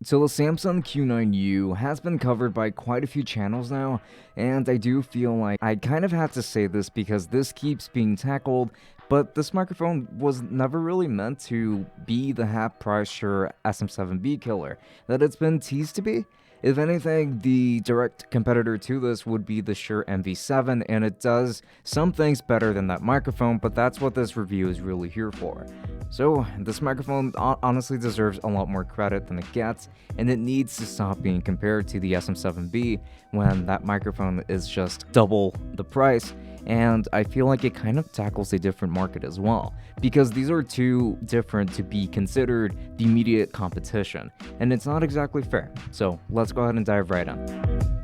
So the Samson Q9U has been covered by quite a few channels now, and I do feel like I kind of had to say this because this keeps being tackled, but this microphone was never really meant to be the half-price Shure SM7B killer that it's been teased to be. If anything, the direct competitor to this would be the Shure MV7, and it does some things better than that microphone, but that's what this review is really here for. So, this microphone honestly deserves a lot more credit than it gets, and it needs to stop being compared to the SM7B when that microphone is just double the price, and I feel like it kind of tackles a different market as well, because these are too different to be considered the immediate competition, and it's not exactly fair. So, let's go ahead and dive right in.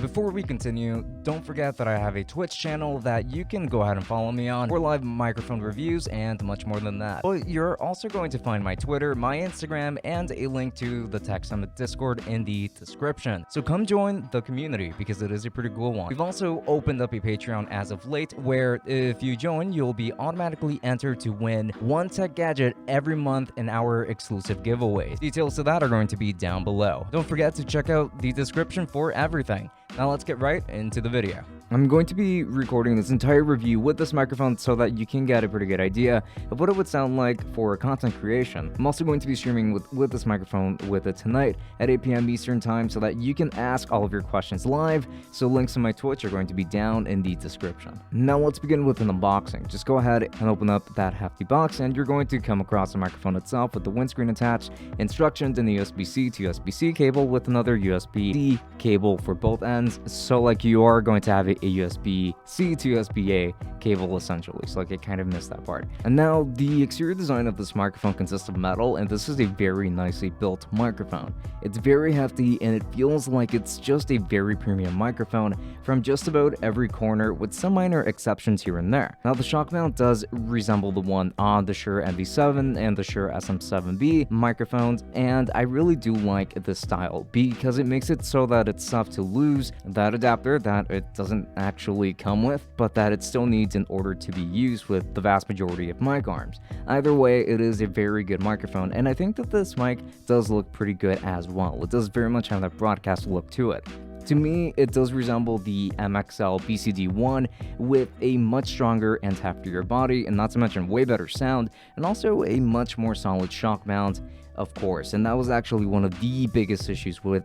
Before we continue, don't forget that I have a Twitch channel that you can go ahead and follow me on for live microphone reviews and much more than that. But you're also going to find my Twitter, my Instagram, and a link to the Tech Summit Discord in the description. So come join the community because it is a pretty cool one. We've also opened up a Patreon as of late where if you join, you'll be automatically entered to win one tech gadget every month in our exclusive giveaways. Details to that are going to be down below. Don't forget to check out the description for everything. Now let's get right into the video. I'm going to be recording this entire review with this microphone so that you can get a pretty good idea of what it would sound like for content creation. I'm also going to be streaming with this microphone with it tonight at 8 p.m. Eastern time so that you can ask all of your questions live, so links to my Twitch are going to be down in the description. Now let's begin with an unboxing. Just go ahead and open up that hefty box and you're going to come across the microphone itself with the windscreen attached, instructions, and the USB-C to USB-C cable with another USB-C cable for both ends, so like you are going to have a USB-C to USB-A cable essentially, so like I kind of missed that part. And now the exterior design of this microphone consists of metal, and this is a very nicely built microphone. It's very hefty and it feels like it's just a very premium microphone from just about every corner, with some minor exceptions here and there. Now the shock mount does resemble the one on the Shure MV7 and the Shure SM7B microphones, and I really do like this style because it makes it so that it's tough to lose that adapter that it doesn't actually come with, but that it still needs in order to be used with the vast majority of mic arms. Either way, it is a very good microphone, and I think that this mic does look pretty good as well. It does very much have that broadcast look to it. To me, it does resemble the MXL BCD1 with a much stronger and heftier body, and not to mention way better sound, and also a much more solid shock mount, of course, and that was actually one of the biggest issues with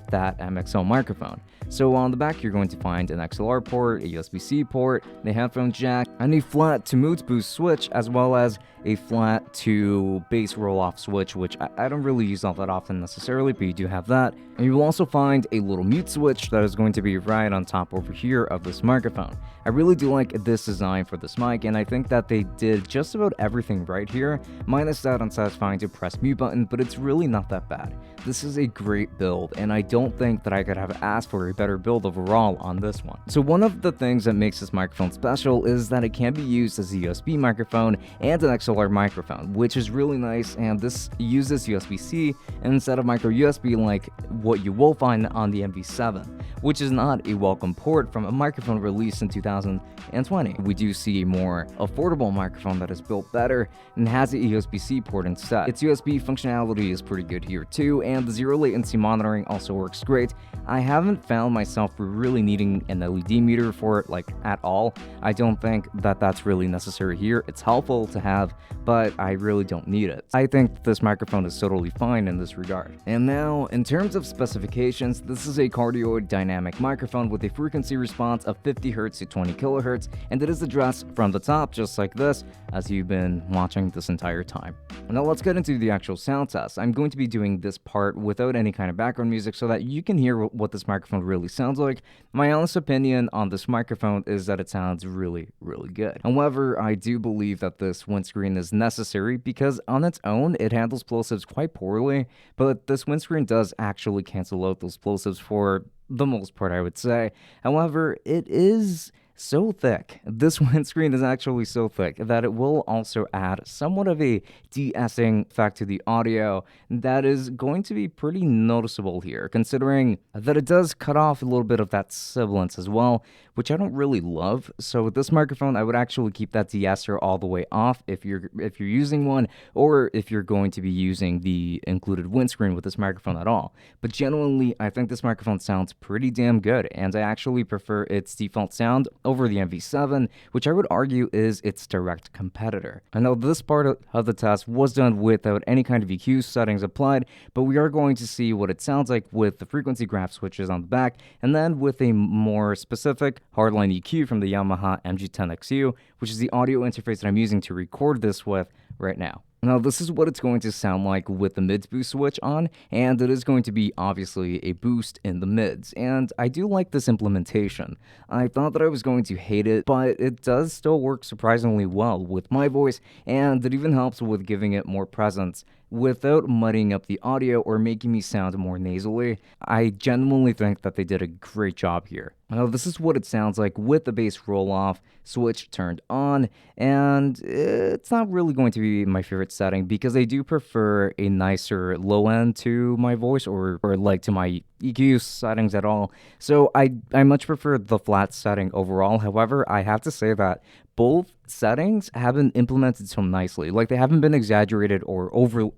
that MXL microphone. So on the back, you're going to find an XLR port, a USB-C port, the headphone jack, and a flat to mute boost switch, as well as a flat to bass roll-off switch, which I don't really use all that often necessarily, but you do have that. And you will also find a little mute switch that is going to be right on top over here of this microphone. I really do like this design for this mic, and I think that they did just about everything right here, minus that unsatisfying to press mute button, but it's really not that bad. This is a great build, and I don't think that I could have asked for a better build overall on this one. So one of the things that makes this microphone special is that it can be used as a USB microphone and an XLR microphone, which is really nice, and this uses USB-C instead of micro USB like what you will find on the MV7, which is not a welcome port from a microphone released in 2020. We do see a more affordable microphone that is built better and has a USB-C port instead. Its USB functionality is pretty good here too, and the zero latency monitoring also works great. I haven't found myself really needing an LED meter for it like at all. I don't think that that's really necessary here. It's helpful to have, but I really don't need it. I think this microphone is totally fine in this regard. And now, in terms of specifications, this is a cardioid dynamic microphone with a frequency response of 50 Hz to 20 kHz, and it is addressed from the top just like this, as you've been watching this entire time. Now let's get into the actual sound test. I'm going to be doing this part without any kind of background music so that you can hear what this microphone really sounds like. My honest opinion on this microphone is that it sounds really, really good. However, I do believe that this windscreen is necessary because on its own, it handles plosives quite poorly, but this windscreen does actually cancel out those plosives for the most part, I would say. However, it is so thick. This windscreen is actually so thick that it will also add somewhat of a de-essing effect to the audio that is going to be pretty noticeable here, considering that it does cut off a little bit of that sibilance as well, which I don't really love. So with this microphone, I would actually keep that de-esser all the way off if you're using one, or if you're going to be using the included windscreen with this microphone at all. But genuinely, I think this microphone sounds pretty damn good, and I actually prefer its default sound over the MV7, which I would argue is its direct competitor. I know this part of the test was done without any kind of EQ settings applied, but we are going to see what it sounds like with the frequency graph switches on the back, and then with a more specific hardline EQ from the Yamaha MG10XU, which is the audio interface that I'm using to record this with right now. Now, this is what it's going to sound like with the mids boost switch on, and it is going to be obviously a boost in the mids, and I do like this implementation. I thought that I was going to hate it, but it does still work surprisingly well with my voice, and it even helps with giving it more presence without muddying up the audio or making me sound more nasally. I genuinely think that they did a great job here. Now, this is what it sounds like with the bass roll-off switch turned on, and it's not really going to be my favorite setting because I do prefer a nicer low end to my voice, or like to my EQ settings at all. So I much prefer the flat setting overall. However, I have to say that both settings have been implemented so nicely. Like, they haven't been exaggerated or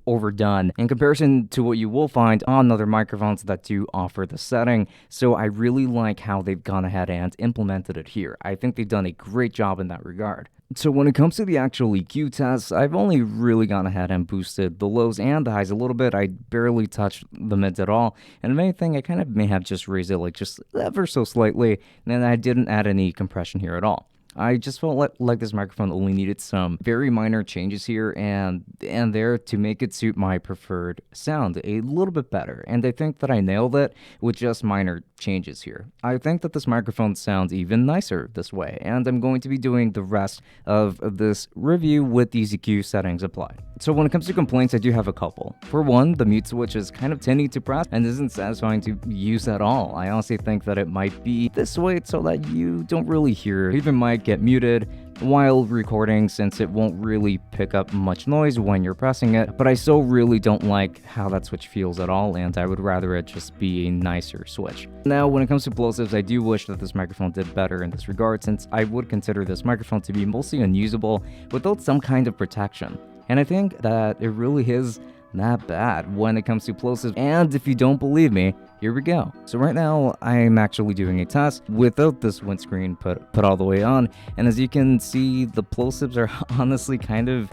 overdone in comparison to what you will find on other microphones that do offer the setting. So I really like how they've gone ahead and implemented it here. I think they've done a great job in that regard. So when it comes to the actual EQ tests, I've only really gone ahead and boosted the lows and the highs a little bit. I barely touched the mids at all, and if anything, I kind of may have just raised it like just ever so slightly, and I didn't add any compression here at all. I just felt like this microphone only needed some very minor changes here and there to make it suit my preferred sound a little bit better, and I think that I nailed it with just minor changes here. I think that this microphone sounds even nicer this way, and I'm going to be doing the rest of this review with these EQ settings applied. So when it comes to complaints, I do have a couple. For one, the mute switch is kind of tinny to press and isn't satisfying to use at all. I honestly think that it might be this way so that you don't really hear it. Even might get muted while recording, since it won't really pick up much noise when you're pressing it, but I still really don't like how that switch feels at all, and I would rather it just be a nicer switch. Now, when it comes to plosives, I do wish that this microphone did better in this regard, since I would consider this microphone to be mostly unusable without some kind of protection, and I think that it really is not bad when it comes to plosives. And if you don't believe me, here we go. So right now I'm actually doing a test without this windscreen put all the way on, and as you can see, the plosives are honestly kind of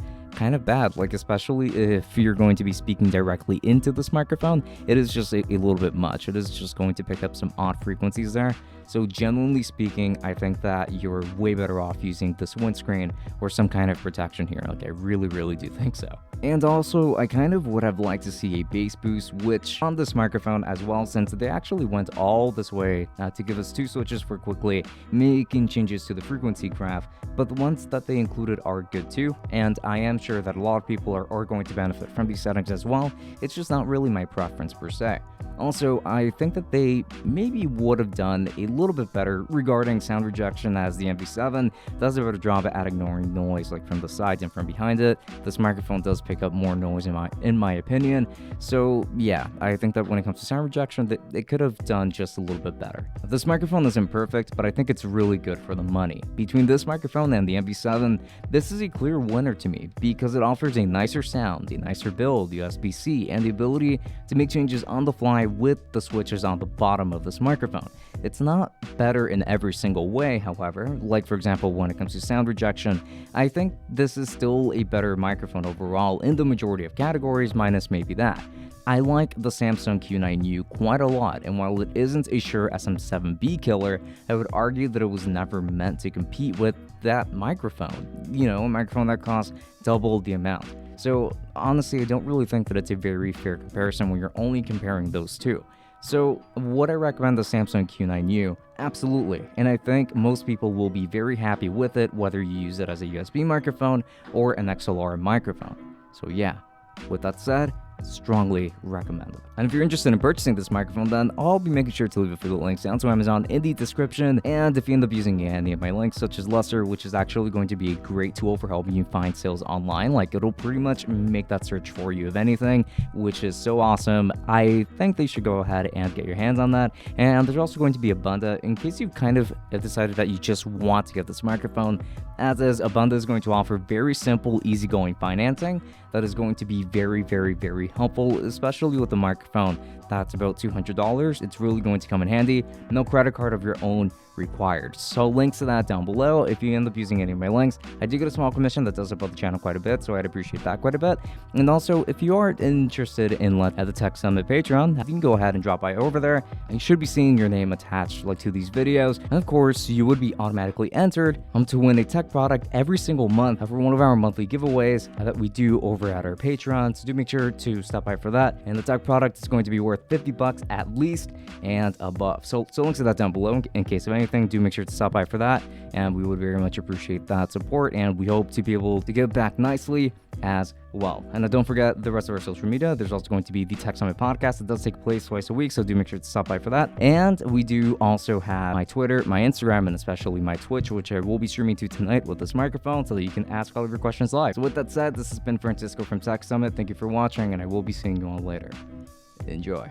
bad, like especially if you're going to be speaking directly into this microphone. It is just a little bit much. It is just going to pick up some odd frequencies there. So generally speaking, I think that you're way better off using this windscreen or some kind of protection here. Like, I really do think so. And also, I kind of would have liked to see a bass boost, which on this microphone as well, since they actually went all this way to give us two switches for quickly making changes to the frequency graph, but the ones that they included are good too, and I am sure that a lot of people are going to benefit from these settings as well. It's just not really my preference per se. Also, I think that they maybe would have done a little bit better regarding sound rejection, as the MV7 does a better job at ignoring noise like from the sides and from behind it. This microphone does pick up more noise in my opinion. So yeah, I think that when it comes to sound rejection, that they could have done just a little bit better. This microphone isn't perfect, but I think it's really good for the money. Between this microphone and the MV7, this is a clear winner to me because it offers a nicer sound, a nicer build, USB-C, and the ability to make changes on the fly with the switches on the bottom of this microphone. It's not better in every single way, however, like for example when it comes to sound rejection. I think this is still a better microphone overall in the majority of categories, minus maybe that. I like the Samson Q9U quite a lot, and while it isn't a Shure SM7B killer, I would argue that it was never meant to compete with that microphone. You know, a microphone that costs double the amount. So honestly, I don't really think that it's a very fair comparison when you're only comparing those two. So would I recommend the Samson Q9U? Absolutely, and I think most people will be very happy with it, whether you use it as a USB microphone or an XLR microphone. So yeah, with that said, strongly recommend it. And if you're interested in purchasing this microphone, then I'll be making sure to leave a few links down to Amazon in the description. And if you end up using any of my links, such as Luster, which is actually going to be a great tool for helping you find sales online, like it'll pretty much make that search for you, if anything, which is so awesome. I think they should go ahead and get your hands on that. And there's also going to be ABUNDA in case you kind of decided that you just want to get this microphone. As is, ABUNDA is going to offer very simple, easygoing financing that is going to be very, very, very helpful, especially with the microphone that's about $200. It's really going to come in handy. No credit card of your own required. So links to that down below. If you end up using any of my links, I do get a small commission that does help out the channel quite a bit, so I'd appreciate that quite a bit. And also, if you are interested in at the Tech Summit Patreon, you can go ahead and drop by over there. And you should be seeing your name attached to these videos. And of course, you would be automatically entered to win a tech product every single month for one of our monthly giveaways that we do over at our Patreon. So do make sure to stop by for that. And the tech product is going to be worth $50 at least and above. So links to that down below in case of anything. Do make sure to stop by for that, and we would very much appreciate that support, and we hope to be able to give back nicely as well. And don't forget the rest of our social media. There's also going to be the Tech Summit podcast that does take place twice a week, so do make sure to stop by for that. And we do also have my Twitter, my Instagram, and especially my Twitch, which I will be streaming to tonight with this microphone so that you can ask all of your questions live. So with that said, this has been Francisco from Tech Summit. Thank you for watching, and I will be seeing you all later. Enjoy.